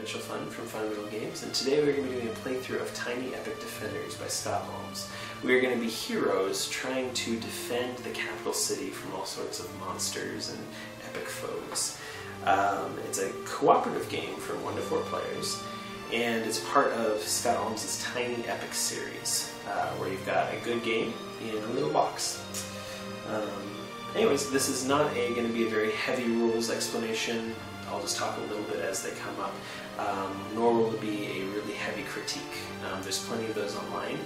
Mitchell Fun from Fun Little Games, and today we're going to be doing a playthrough of Tiny Epic Defenders by Scott Holmes. We are going to be heroes trying to defend the capital city from all sorts of monsters and epic foes. It's a cooperative game from 1 to 4 players, and it's part of Scott Holmes' Tiny Epic series, where you've got a good game in a little box. Anyways, this is not going to be a very heavy rules explanation. I'll just talk a little bit as they come up, nor will it be a really heavy critique. There's plenty of those online,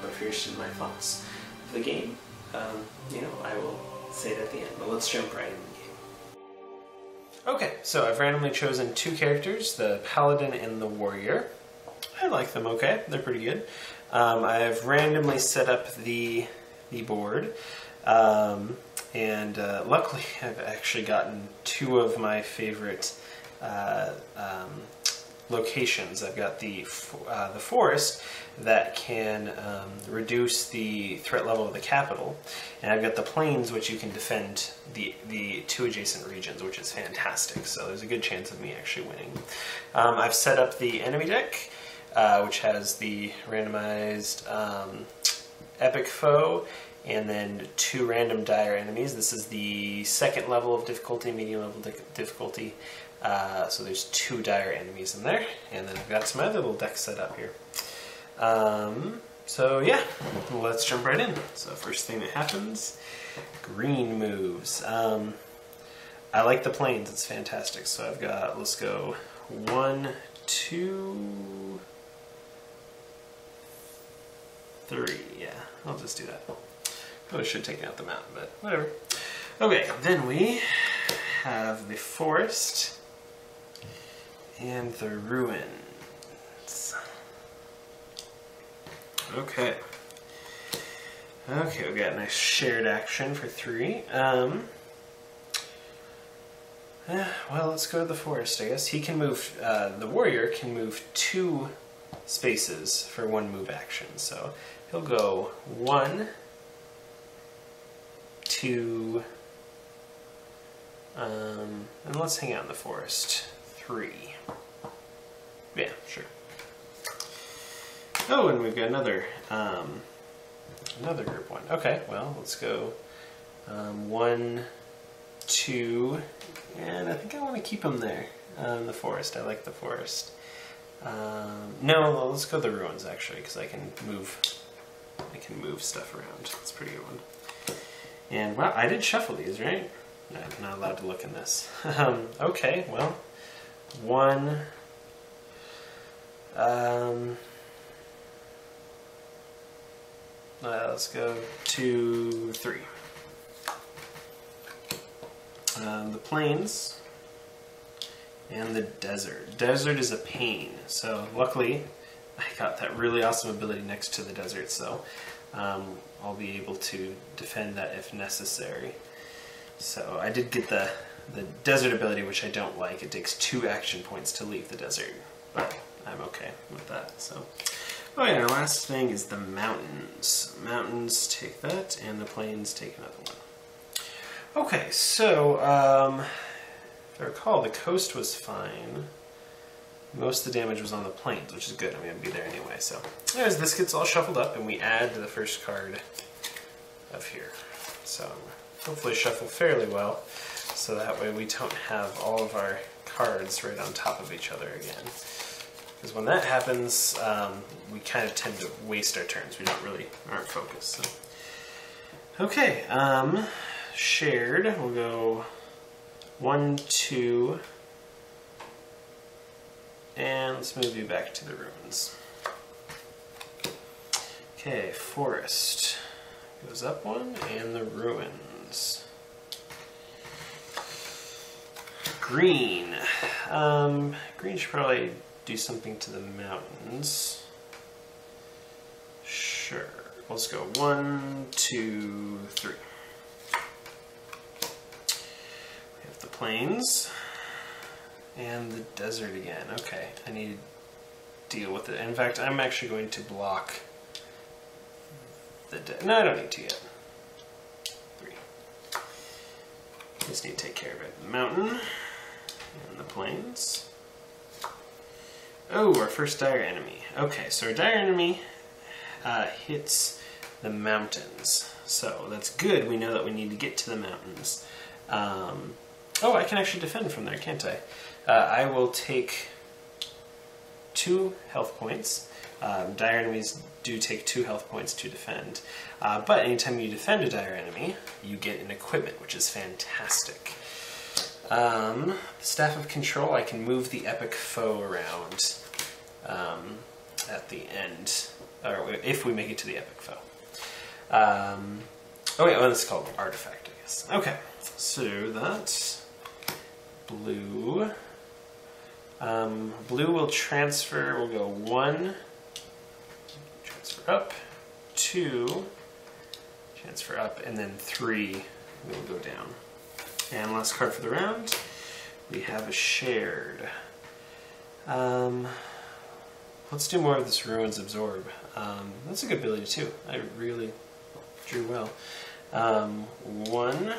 but if you're interested in my thoughts of the game, I will say it at the end, but let's jump right in the game. Okay, so I've randomly chosen 2 characters, the Paladin and the Warrior. I like them okay, they're pretty good. I've randomly set up the board. Luckily I've actually gotten 2 of my favorite locations. I've got the forest that can reduce the threat level of the capital, and I've got the plains which you can defend the 2 adjacent regions, which is fantastic, so there's a good chance of me actually winning. I've set up the enemy deck, which has the randomized epic foe, and then 2 random dire enemies. This is the 2nd level of difficulty, medium level difficulty. So there's 2 dire enemies in there, and then I've got some other little decks set up here. So yeah, let's jump right in. So first thing that happens, green moves. I like the plains, it's fantastic. So I've got, let's go 1, 2, 3. Yeah, I'll just do that. Probably should take out the mountain, but whatever. Okay, then we have the forest and the ruins. Okay. Okay, we got a nice shared action for 3. Well, let's go to the forest, I guess. He can move, the warrior can move 2 spaces for 1 move action. So he'll go 1, 2, and let's hang out in the forest. 3. Yeah, sure. Oh, and we've got another group 1. Okay, well, let's go 1, 2, and I think I want to keep them there in the forest. I like the forest. No, let's go to the ruins actually, because I can move stuff around. That's a pretty good one. And wow, I did shuffle these, right? No, I'm not allowed to look in this. Okay, well, 1. Let's go 2, 3. The plains and the desert. Desert is a pain, so luckily I got that really awesome ability next to the desert, so I'll be able to defend that if necessary. So I did get the desert ability, which I don't like. It takes 2 action points to leave the desert, but I'm okay with that. So, oh yeah, our last thing is the mountains. Mountains take that, and the plains take another one. Okay, so if I recall, the coast was fine. Most of the damage was on the plains, which is good. I'm going to be there anyway. So, anyways, this gets all shuffled up, and we add the first card of here. So, hopefully shuffle fairly well, so that way we don't have all of our cards right on top of each other again. Because when that happens, we kind of tend to waste our turns. We aren't focused. So. Okay, shared. We'll go 1, 2. And let's move you back to the ruins. Okay, forest goes up 1, and the ruins. Green. Green should probably do something to the mountains. Sure. Let's go 1, 2, 3. We have the plains. And the desert again. Okay, I need to deal with it. In fact, I'm actually going to block the no, I don't need to yet. 3. Just need to take care of it. The mountain and the plains. Oh, our first dire enemy. Okay, so our dire enemy hits the mountains. So that's good. We know that we need to get to the mountains. Oh, I can actually defend from there, can't I? I will take 2 health points. Dire enemies do take 2 health points to defend. But anytime you defend a dire enemy, you get an equipment, which is fantastic. Staff of Control, I can move the epic foe around at the end, or if we make it to the epic foe. Oh wait, well, this is called Artifact, I guess. Okay, so that's blue. Blue will transfer, we'll go 1, transfer up, 2, transfer up, and then 3 will go down. And last card for the round, we have a shared. Let's do more of this Ruins Absorb. That's a good ability too. I really drew well. 1,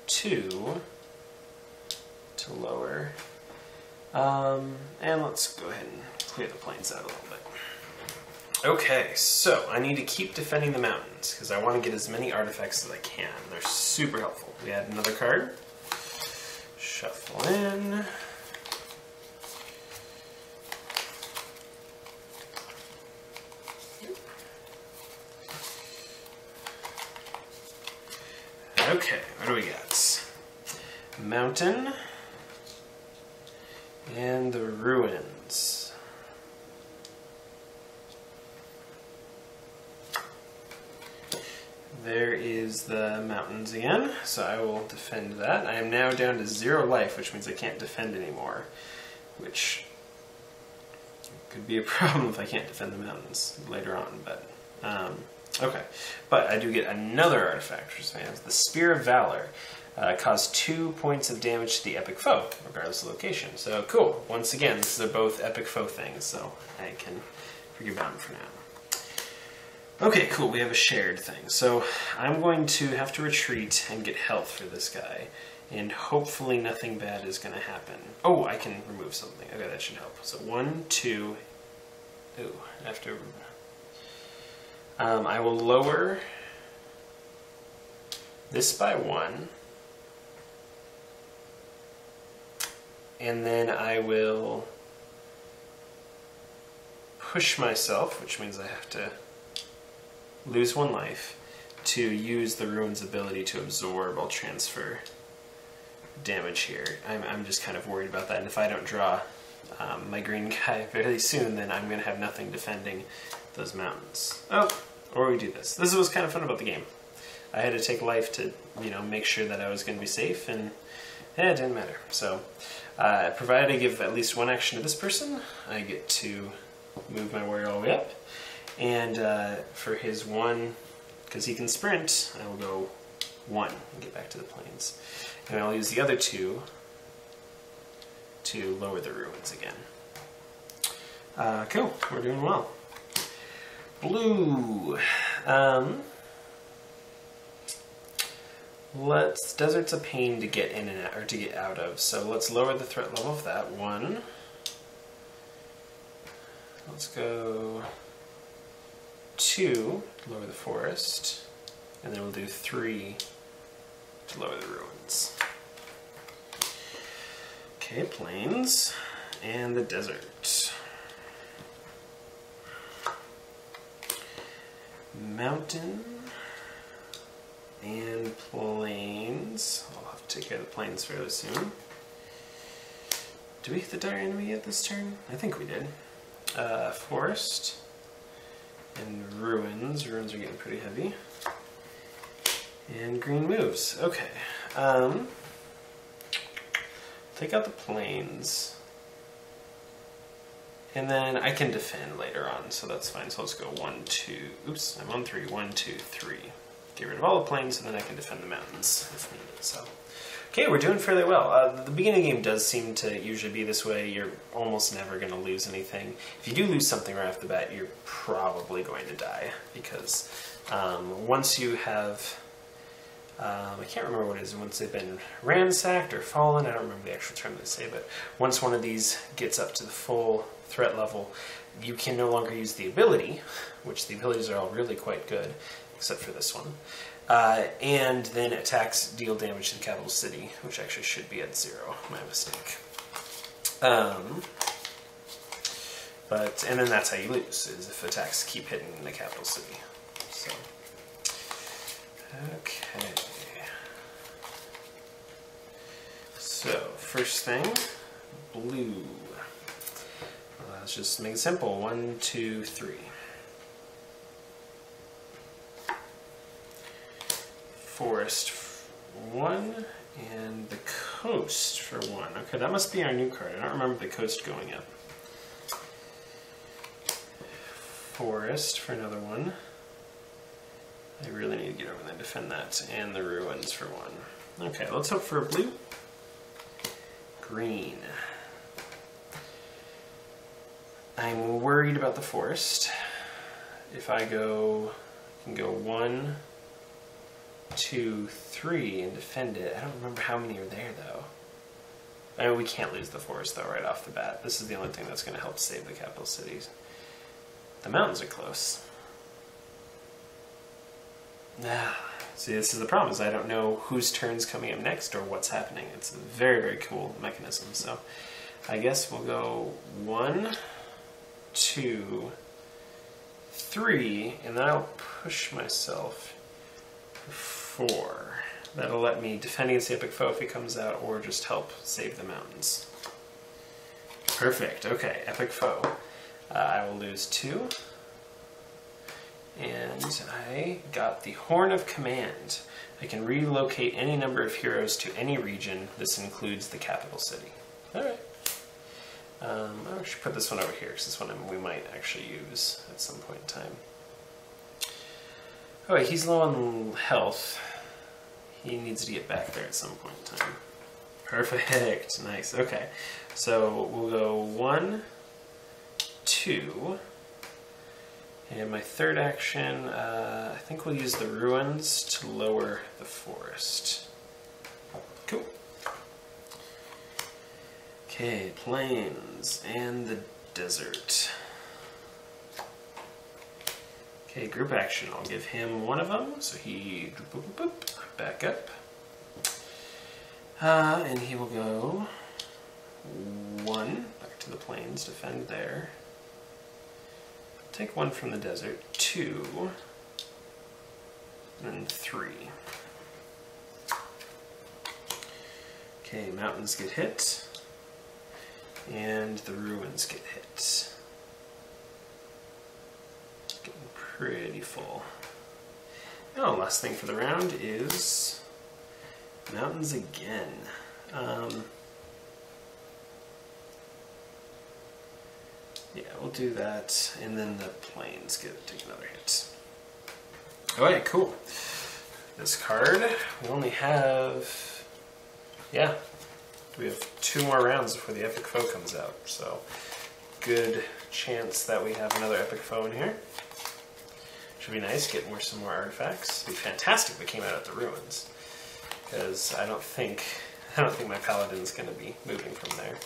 2 to lower. And let's go ahead and clear the plains out a little bit. Okay, so I need to keep defending the mountains because I want to get as many artifacts as I can. They're super helpful. We add another card. Shuffle in. Okay, what do we got? Mountain and the ruins. There is the mountains again, so I will defend that. I am now down to 0 life, which means I can't defend anymore, which could be a problem if I can't defend the mountains later on, but okay. But I do get another artifact, which is fantastic. The Spear of Valor. Cause 2 points of damage to the epic foe, regardless of location. So cool. Once again, these are both epic foe things, so I can forgive them for now. Okay, cool. We have a shared thing. So I'm going to have to retreat and get health for this guy, and hopefully nothing bad is going to happen. Oh, I can remove something. Okay, that should help. So 1, 2. Ooh, I have to. I will lower this by 1. And then I will push myself, which means I have to lose 1 life, to use the Ruin's ability to absorb. I'll transfer damage here. I'm just kind of worried about that, and if I don't draw my green guy very soon, then I'm going to have nothing defending those mountains. Oh, or we do this. This is what's kind of fun about the game. I had to take life to, make sure that I was going to be safe, and it didn't matter. So, provided I give at least 1 action to this person, I get to move my warrior all the way up. And for his 1, because he can sprint, I will go 1 and get back to the plains. And I'll use the other 2 to lower the ruins again. Cool, we're doing well. Blue. Desert's a pain to get in and out, or to get out of, so let's lower the threat level of that. 1. Let's go 2 to lower the forest, and then we'll do 3 to lower the ruins. Okay, plains and the desert. Mountain and plains. I'll have to take care of the plains fairly soon. Do we hit the dire enemy yet this turn? I think we did. Forest and ruins. Ruins are getting pretty heavy. And green moves. Okay. Take out the plains. And then I can defend later on, so that's fine. So let's go 1, 2. Oops, I'm on 3. 1, 2, 3. Get rid of all the plains, and then I can defend the mountains if needed. So, okay, we're doing fairly well. The beginning of the game does seem to usually be this way. You're almost never going to lose anything. If you do lose something right off the bat, you're probably going to die, because once you have I can't remember what it is, once they've been ransacked or fallen, I don't remember the actual term they say, but once one of these gets up to the full threat level, you can no longer use the ability, which the abilities are all really quite good, except for this one. And then attacks deal damage to the capital city, which actually should be at 0. My mistake. And then that's how you lose, is if attacks keep hitting the capital city. So, okay. So, first thing, blue. Let's just make it simple. 1, 2, 3. Forest 1, and the coast for 1. Okay, that must be our new card. I don't remember the coast going up. Forest for another 1. I really need to get over there and defend that. And the ruins for 1. Okay, let's hope for a blue. Green. I'm worried about the forest. If I can go 1, 2, 3 and defend it. I don't remember how many are there though. I mean, we can't lose the forest though right off the bat. This is the only thing that's going to help save the capital cities. The mountains are close. See, this is the problem, is I don't know whose turn's coming up next or what's happening. It's a very, very cool mechanism. So I guess we'll go 1, 2, 3, and then I'll push myself for 4. That'll let me defend against the epic foe if he comes out, or just help save the mountains. Perfect. Okay, epic foe. I will lose 2. And I got the Horn of Command. I can relocate any number of heroes to any region. This includes the capital city. Alright. I should put this one over here, because this one we might actually use at some point in time. Oh wait, he's low on health. He needs to get back there at some point in time. Perfect. Nice. Okay. So we'll go 1, 2. And my third action, I think we'll use the ruins to lower the forest. Cool. Okay, plains and the desert. Okay, group action. I'll give him one of them, so he back up. And he will go 1 back to the plains, defend there. Take 1 from the desert, 2, and 3. Okay, mountains get hit, and the ruins get hit. Getting pretty full. Oh, last thing for the round is mountains again. Yeah, we'll do that, and then the plains take another hit. Alright, cool. This card, we only have, yeah, we have 2 more rounds before the epic foe comes out, so good chance that we have another epic foe in here. Should be nice, get some more artifacts. It'd be fantastic if it came out at the ruins, because I don't think my paladin's going to be moving from there.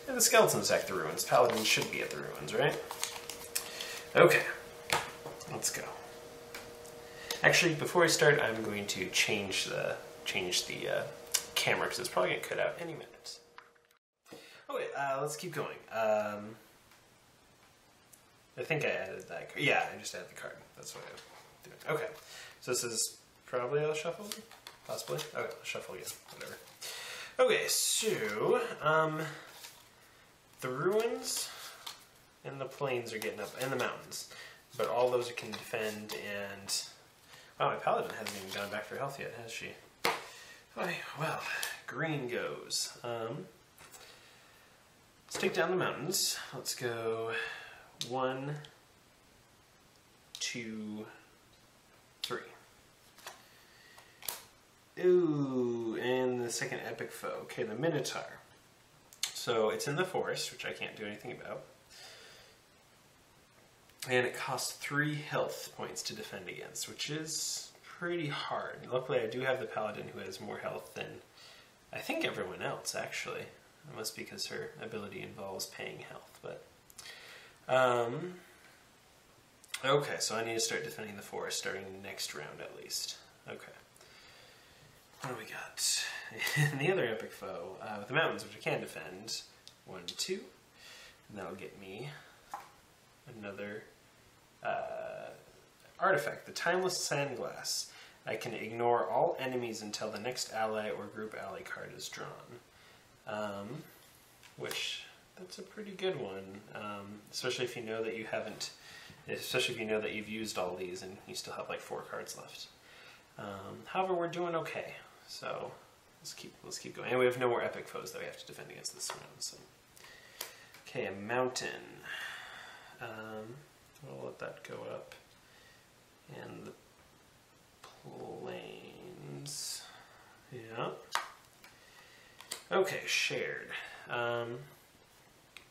And the skeletons attack the ruins. Paladins should be at the ruins, right? Okay, let's go. Actually, before I start, I'm going to change the camera, because it's probably going to cut out any minute. Okay, let's keep going. I think I added that card. Yeah, I just added the card. That's what I'm doing. Okay, so this is probably a shuffle? Possibly? Okay, I'll shuffle again. Whatever. Okay, so, the ruins and the plains are getting up, and the mountains. But all those can defend, and... Wow, my paladin hasn't even gone back for health yet, has she? Okay, well, green goes. Let's take down the mountains. Let's go 1, 2, 3. Ooh, and the second epic foe. Okay, the Minotaur. So it's in the forest, which I can't do anything about. And it costs 3 health points to defend against, which is pretty hard. Luckily, I do have the paladin who has more health than I think everyone else, actually. It must be because her ability involves paying health, but... okay, so I need to start defending the forest starting next round at least. Okay. What do we got? The other epic foe, with the mountains, which I can defend. 1, 2. And that'll get me another artifact, the Timeless Sandglass. I can ignore all enemies until the next ally or group ally card is drawn. Which, that's a pretty good one. Especially if you know that you haven't, especially if you know that you've used all these and you still have like 4 cards left. However, we're doing okay. So let's keep going. And we have no more epic foes that we have to defend against this round. So. Okay, a mountain. We'll let that go up. And the plains. Yeah. Okay, shared. I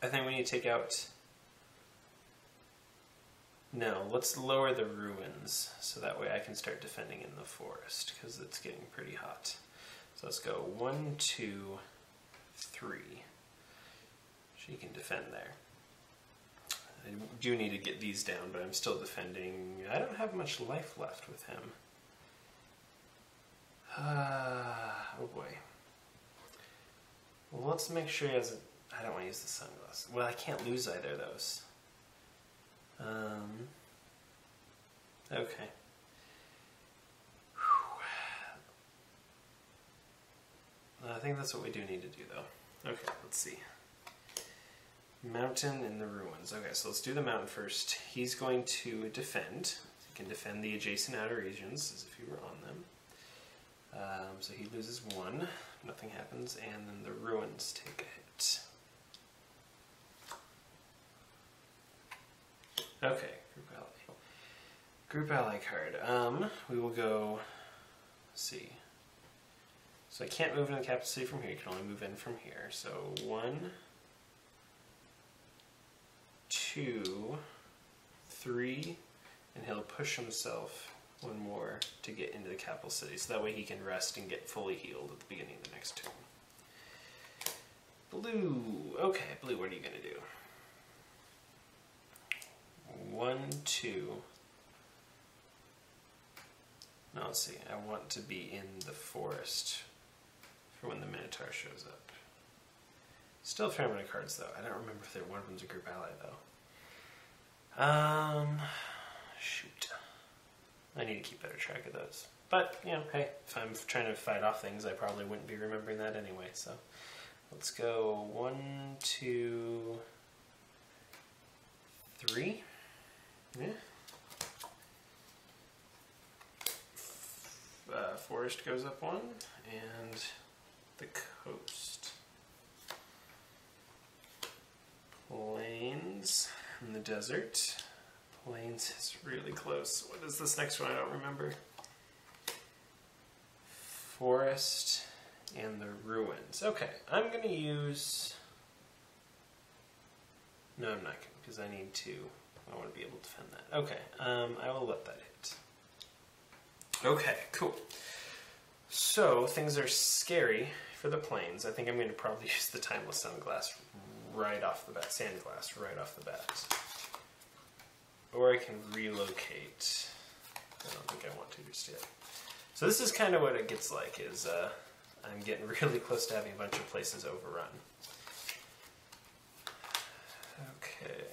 think we need to take out... No, let's lower the ruins so that way I can start defending in the forest because it's getting pretty hot. So let's go 1, 2, 3. She can defend there. I do need to get these down, but I'm still defending. I don't have much life left with him. Oh boy. Well, let's make sure he has I don't want to use the sunglasses. Well, I can't lose either of those. Okay. I think that's what we do need to do, though. Okay, let's see. Mountain in the ruins. Okay, so let's do the mountain first. He's going to defend. He can defend the adjacent outer regions as if he were on them. So he loses 1. Nothing happens. And then the ruins take a hit. Okay, group ally. Group ally card. We will go, let's see. So I can't move into the capital city from here. You can only move in from here. So 1, 2, 3, and he'll push himself 1 more to get into the capital city. So that way he can rest and get fully healed at the beginning of the next turn. Blue. Okay, blue, what are you going to do? 1, 2. No, let's see. I want to be in the forest for when the Minotaur shows up. Still a fair amount of cards, though. I don't remember if one of them's a group ally, though. Shoot. I need to keep better track of those. But, you know, hey, if I'm trying to fight off things, I probably wouldn't be remembering that anyway, so. Let's go 1, 2, 3. Yeah. Forest goes up 1, and the coast. Plains and the desert. Plains is really close. What is this next one? I don't remember. Forest and the ruins. Okay, I'm going to use... No, I'm not going to, because I need to... I want to be able to defend that. Okay, I will let that hit. Okay, cool. So, things are scary for the plains. I think I'm going to probably use the Timeless Sunglass right off the bat. Sandglass right off the bat. Or I can relocate. I don't think I want to just yet. So this is kind of what it gets like, is I'm getting really close to having a bunch of places overrun. Okay.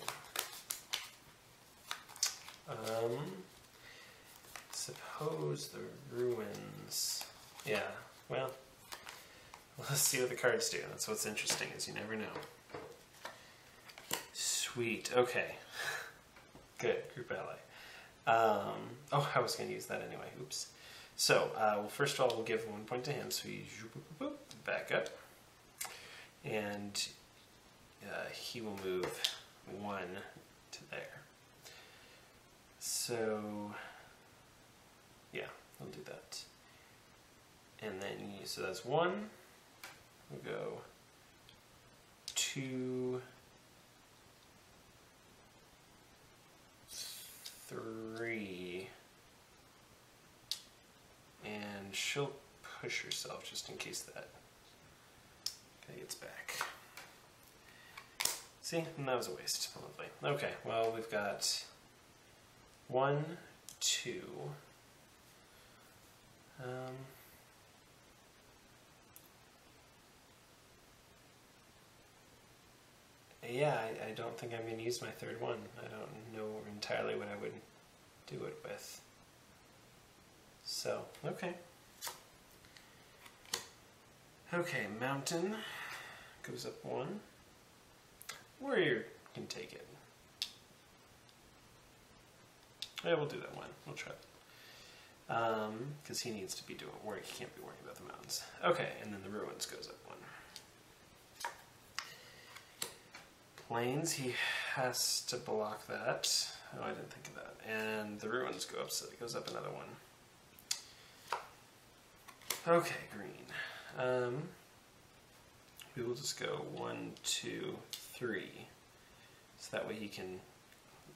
Suppose the ruins... Yeah, well, let's see what the cards do. That's what's interesting, is you never know. Sweet, okay. Good, group ally. Oh, I was going to use that anyway, oops. So, well, first of all, we'll give 1 point to him, so he back up. And he will move 1 to there. So, yeah, I'll do that. And then, so that's 1. We'll go 2, 3, she'll push herself just in case that guy gets back. See, and that was a waste. Lovely. Okay, well, we've got 1, 2. Yeah, I don't think I'm going to use my third one. I don't know entirely what I would do it with. So, okay. Okay, mountain goes up 1. Warrior can take it. Yeah, we'll do that one. We'll try it. Because he needs to be doing work. He can't be worrying about the mountains. Okay, and then the ruins goes up 1. Plains, he has to block that. Oh, I didn't think of that. And the ruins go up, so it goes up another 1. Okay, green. We will just go 1, 2, 3. So that way he can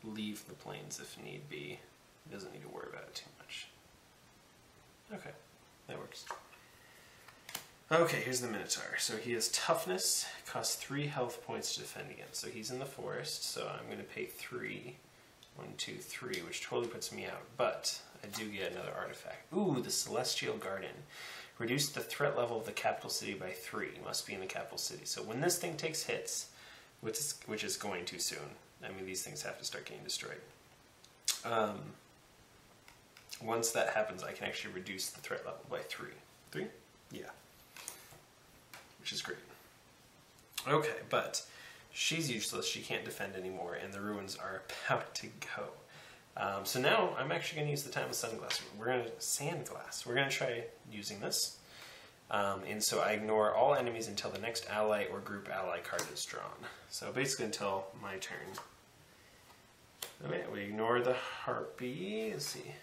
leave the plains if need be. He doesn't need to worry about it too much. Okay, that works. Okay, here's the Minotaur. So he has toughness, costs 3 health points to defend against. So he's in the forest, so I'm going to pay 3. 1, 2, 3, which totally puts me out. But I do get another artifact. Ooh, the Celestial Garden. Reduce the threat level of the capital city by 3. Must be in the capital city. So when this thing takes hits, which is going to soon. I mean, these things have to start getting destroyed. Once that happens, I can actually reduce the threat level by 3. 3? Yeah. Which is great. Okay, but she's useless. She can't defend anymore, and the ruins are about to go. So now I'm actually going to use the Time of Sunglass. Sandglass. We're going to try using this. And so I ignore all enemies until the next ally or group ally card is drawn. So basically until my turn. Okay, we ignore the harpy. Let's see.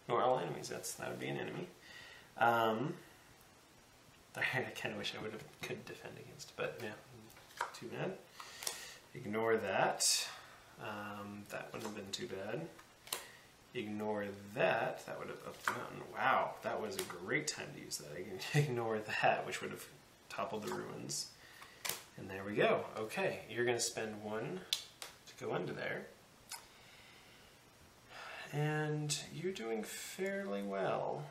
Ignore all enemies. That would be an enemy. I kind of wish I could defend against, but yeah, too bad. Ignore that. That wouldn't have been too bad. Ignore that. That would have upped the mountain. Wow, that was a great time to use that. I can ignore that, which would have toppled the ruins. And there we go. Okay, you're going to spend 1 to go under there. And you're doing fairly well.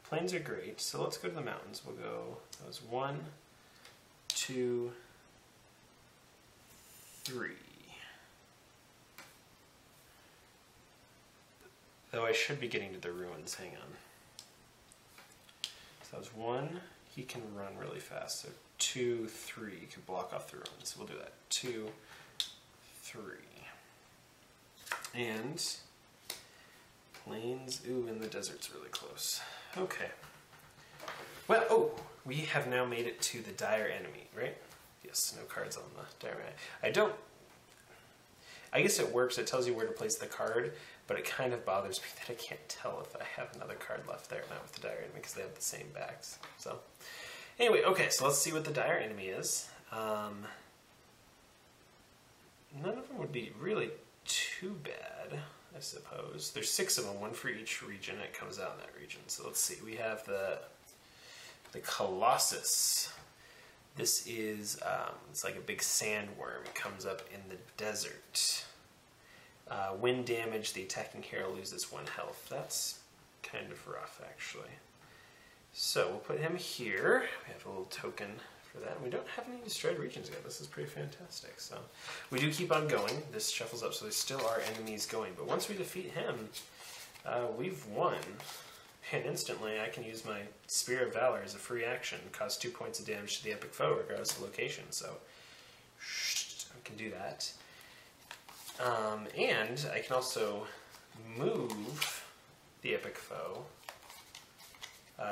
Plains are great, so let's go to the mountains. We'll go, that was 1, 2, 3. Though I should be getting to the ruins, hang on. So that was 1, he can run really fast, so 2, 3, you can block off the ruins. We'll do that, 2, 3. And plains, ooh, and the desert's really close. Okay. Well, oh, we have now made it to the dire enemy, right? Yes, no cards on the dire enemy. I guess it works, it tells you where to place the card, but it kind of bothers me that I can't tell if I have another card left there, not with the dire enemy, because they have the same backs. So, anyway, okay, so let's see what the dire enemy is. None of them would be really too bad, I suppose. There's 6 of them, 1 for each region. It comes out in that region. So let's see. We have the Colossus. This is it's like a big sandworm. It comes up in the desert. Wind damage. The attacking hero loses 1 health. That's kind of rough, actually. So we'll put him here. We have a little token for that. We don't have any destroyed regions yet. This is pretty fantastic. So we do keep on going. This shuffles up, so there still are enemies going. But once we defeat him, we've won. And instantly I can use my Spear of Valor as a free action. Cause 2 points of damage to the epic foe regardless of location. So I can do that. And I can also move the epic foe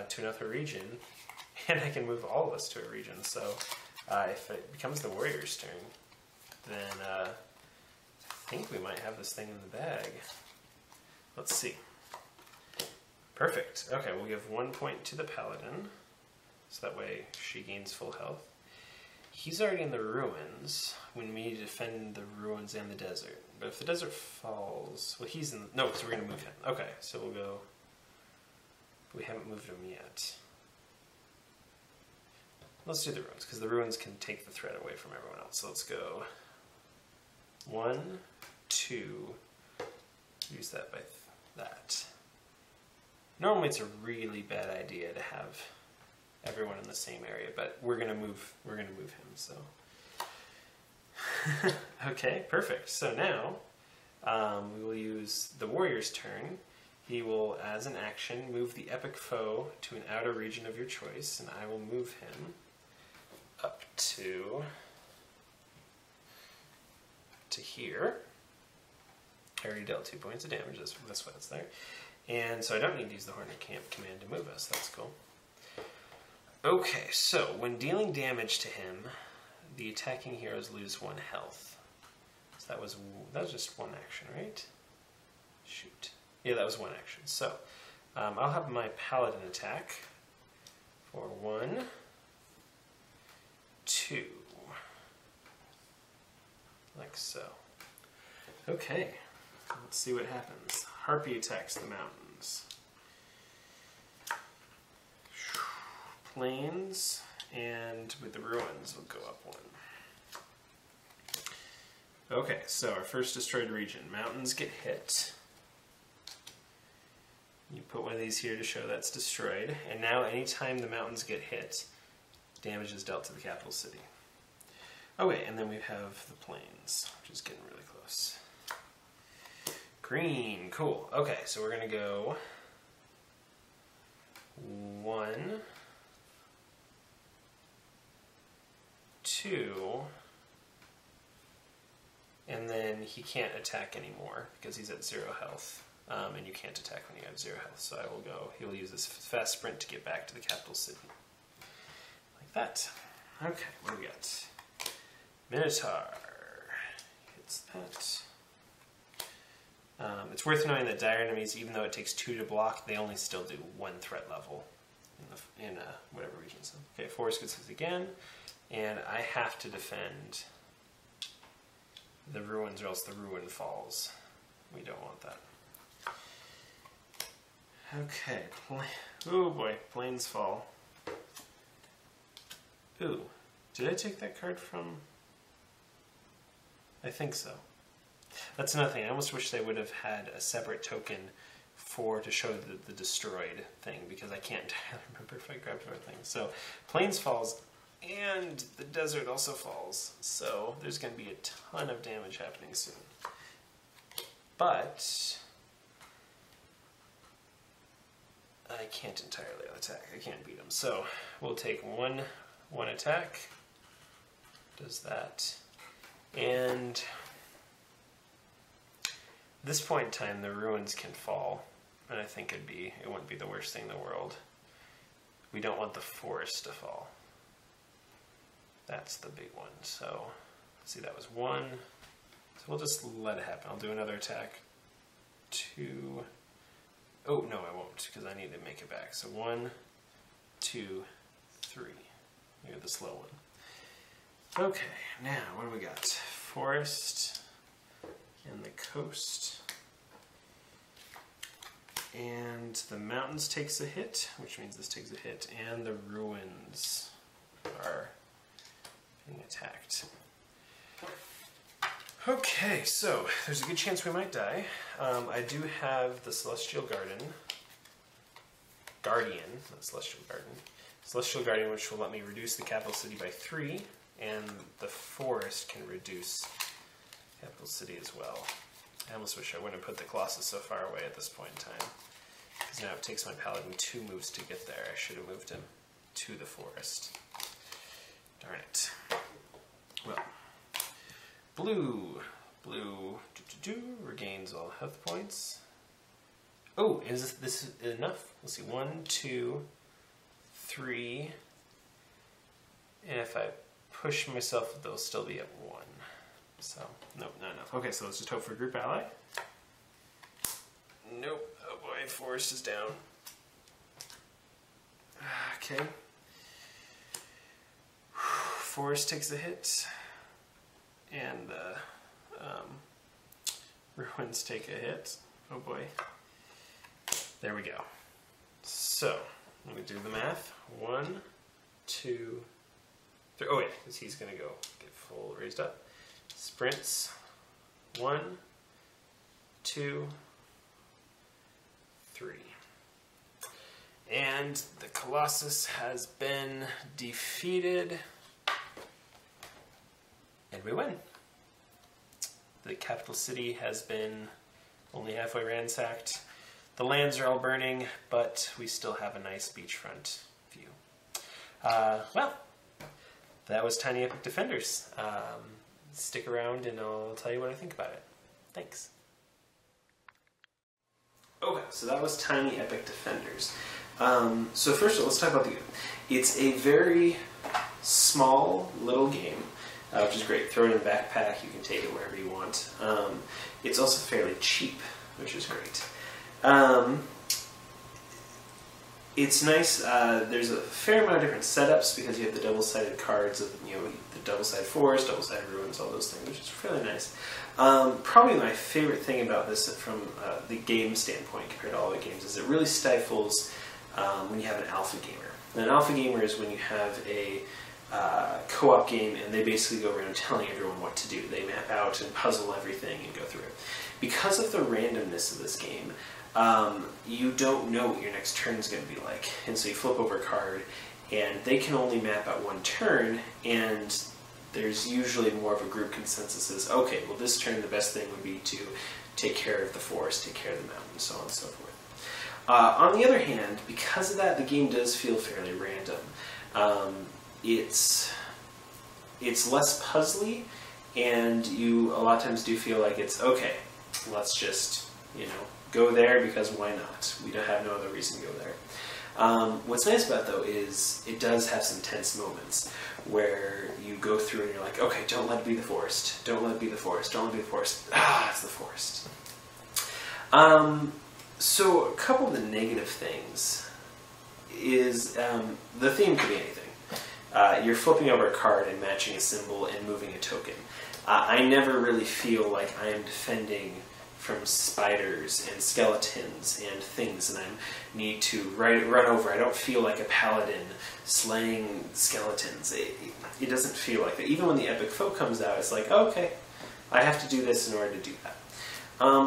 to another region. And I can move all of us to a region, so if it becomes the warrior's turn, then I think we might have this thing in the bag. Let's see. Perfect. Okay, we'll give 1 point to the paladin, so that way she gains full health. He's already in the ruins. We need to defend the ruins and the desert. But if the desert falls, well, he's in. No, so we're gonna move him. Okay, so we'll go But we haven't moved them yet. Let's do the ruins, because the ruins can take the threat away from everyone else. So let's go 1, 2, use that by that. Normally it's a really bad idea to have everyone in the same area, but we're gonna move him, so. Okay, perfect. So now we will use the warrior's turn. He will, as an action, move the epic foe to an outer region of your choice, and I will move him up to here. I already dealt 2 points of damage, that's why it's there. And so I don't need to use the Hornet Camp command to move us, that's cool. Okay, so when dealing damage to him, the attacking heroes lose 1 health. So that was just 1 action, right? Shoot. Yeah, that was 1 action. So I'll have my paladin attack for 1, 2, like so. Okay, let's see what happens. Harpy attacks the mountains. Plains, and with the ruins, we'll go up 1. Okay, so our first destroyed region. Mountains get hit. You put one of these here to show that's destroyed. And now anytime the mountains get hit, damage is dealt to the capital city. Okay, and then we have the plains, which is getting really close. Green, cool. Okay, so we're going to go 1, 2, and then he can't attack anymore because he's at 0 health. And you can't attack when you have 0 health, so I will go. He will use his fast sprint to get back to the capital city. Like that. Okay, what do we got? Minotaur. Hits that. It's worth knowing that dire enemies, even though it takes 2 to block, they only still do 1 threat level in whatever region. So, okay, Forest gets this again, and I have to defend the ruins or else the ruin falls. We don't want that. Okay, oh boy, plains fall. Ooh, did I take that card from? I think so. That's another thing. I almost wish they would have had a separate token to show the destroyed thing, because I can't entirely remember if I grabbed the right thing. So, plains falls, and the desert also falls. So, there's going to be a ton of damage happening soon. But I can't entirely attack. I can't beat him. So, we'll take one attack. Does that. And at this point in time, the ruins can fall, and I think it wouldn't be the worst thing in the world. We don't want the forest to fall. That's the big one. So, let's see, that was 1. So we'll just let it happen. I'll do another attack. 2. Oh, no, I won't, because I need to make it back. So 1, 2, 3. You're the slow one. Okay, now what do we got? Forest and the coast. And the mountains takes a hit, which means this takes a hit, and the ruins are being attacked. Okay, so there's a good chance we might die. I do have the Celestial Guardian, not Celestial Guardian, which will let me reduce the capital city by 3, and the forest can reduce capital city as well. I almost wish I wouldn't have put the Colossus so far away at this point in time, because now it takes my paladin 2 moves to get there. I should have moved him to the forest. Darn it. Well, blue regains all health points. Oh, is this enough? Let's see, 1, 2, 3, and if I push myself, they'll still be at 1. So, nope, not enough. Okay, so let's just hope for group ally. Nope. Oh boy, forest is down. Okay. Forest takes a hit, and the ruins take a hit. Oh boy. There we go. So, let me do the math. 1, 2, 3. Oh, wait, because he's going to go get full raised up. Sprints. 1, 2, 3. And the Colossus has been defeated. And we win. The capital city has been only halfway ransacked. The lands are all burning, but we still have a nice beachfront view. Well, that was Tiny Epic Defenders. Stick around and I'll tell you what I think about it. Thanks. Okay, so that was Tiny Epic Defenders. So first of all, let's talk about the game. It's a very small little game, which is great. Throw it in a backpack, you can take it wherever you want. It's also fairly cheap, which is great. It's nice. There's a fair amount of different setups because you have the double-sided cards of, the double-sided forest, double-sided ruins, all those things, which is fairly nice. Probably my favorite thing about this from the game standpoint compared to all the games is it really stifles when you have an alpha gamer. And an alpha gamer is when you have a co-op game and they basically go around telling everyone what to do. They map out and puzzle everything and go through it. Because of the randomness of this game, you don't know what your next turn is going to be like. And so you flip over a card and they can only map out one turn, and there's usually more of a group consensus as, okay, well this turn the best thing would be to take care of the forest, take care of the mountain, so on and so forth. On the other hand, because of that, the game does feel fairly random. It's less puzzly, and you a lot of times do feel like it's, okay, let's just, go there because why not? We don't have no other reason to go there. What's nice about it, though, is it does have some tense moments where you go through and you're like, okay, don't let it be the forest. Don't let it be the forest. Don't let it be the forest. Ah, it's the forest. So a couple of the negative things is the theme could be anything. You're flipping over a card and matching a symbol and moving a token. I never really feel like I am defending from spiders and skeletons and things, and I need to run over. I don't feel like a paladin slaying skeletons. It doesn't feel like that. Even when the epic foe comes out, it's like, okay, I have to do this in order to do that.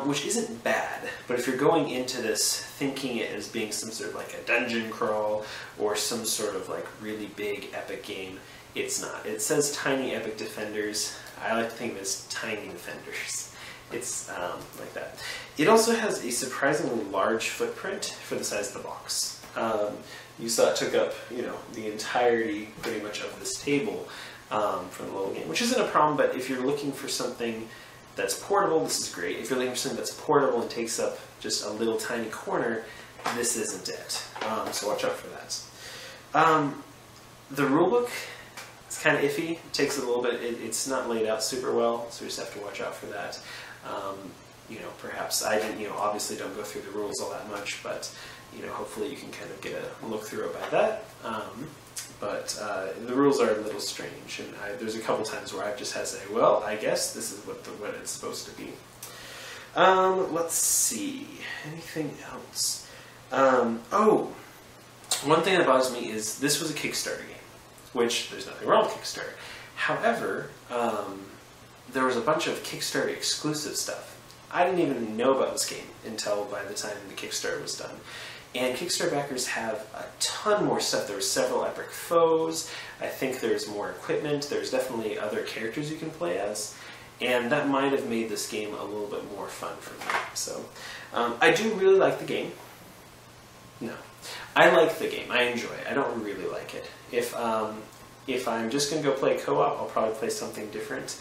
Which isn't bad, but if you're going into this thinking it as being some sort of like a dungeon crawl or some sort of like really big epic game, it's not. It says Tiny Epic Defenders. I like to think of it as Tiny Defenders. It's like that. It also has a surprisingly large footprint for the size of the box. You saw it took up, the entirety pretty much of this table for the little game, which isn't a problem, but if you're looking for something that's portable, this is great. If you're looking for something that's portable and takes up just a little tiny corner, this isn't it. So watch out for that. The rulebook is kind of iffy. It takes a little bit. It's not laid out super well, so we just have to watch out for that. Perhaps I didn't, obviously don't go through the rules all that much, but, hopefully you can kind of get a look through it by that. But the rules are a little strange, and there's a couple times where I've just had to say, well, I guess this is what it's supposed to be. Let's see. Anything else? One thing that bothers me is this was a Kickstarter game, which there's nothing wrong with Kickstarter. However, there was a bunch of Kickstarter exclusive stuff. I didn't even know about this game until by the time the Kickstarter was done. And Kickstarter backers have a ton more stuff. There were several epic foes. I think there's more equipment. There's definitely other characters you can play as. And that might have made this game a little bit more fun for me. So, I do really like the game. No. I like the game. I enjoy it. I don't really like it. If I'm just going to go play co-op, I'll probably play something different.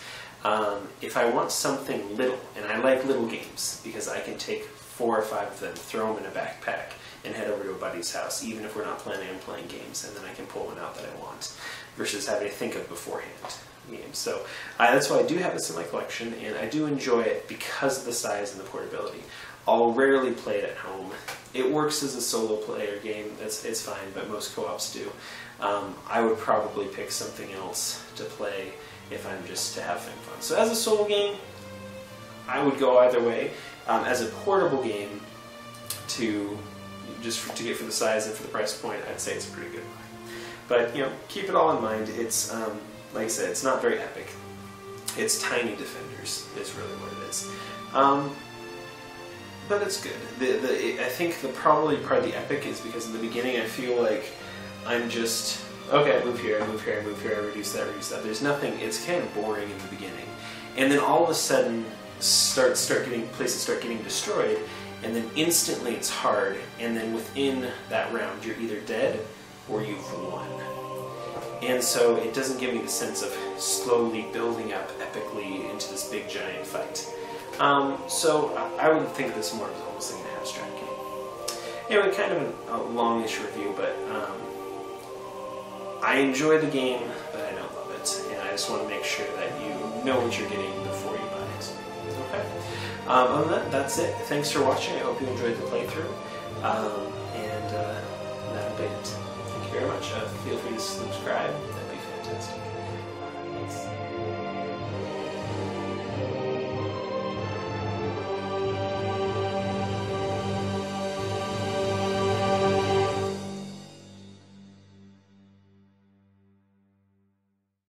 If I want something little, and I like little games, because I can take 4 or 5 of them, throw them in a backpack, and head over to a buddy's house, even if we're not planning on playing games, and then I can pull one out that I want, versus having to think of beforehand games. So that's why I do have this in my collection, and I do enjoy it because of the size and the portability. I'll rarely play it at home. It works as a solo player game, it's fine, but most co-ops do. I would probably pick something else to play if I'm just to have fun. So as a solo game, I would go either way. As a portable game, to to get for the size and for the price point, I'd say it's a pretty good buy. But keep it all in mind. It's like I said, it's not very epic. It's tiny defenders is really what it is. But it's good. I think probably part of the epic is because in the beginning I feel like I'm just, okay, I move here, I move here, I move here, I reduce that, reduce that. There's nothing, it's kind of boring in the beginning. And then all of a sudden places start getting destroyed, and then instantly it's hard, and then within that round you're either dead or you've won. And so it doesn't give me the sense of slowly building up epically into this big giant fight. So I would think of this more as almost like an abstract game. Anyway, kind of a longish review, but I enjoy the game, but I don't love it. And I just want to make sure that you know what you're getting before you buy it. Okay? Other than that, that's it. Thanks for watching. I hope you enjoyed the playthrough. And that'll be it. Thank you very much. Feel free to subscribe. That'd be fantastic. Thanks.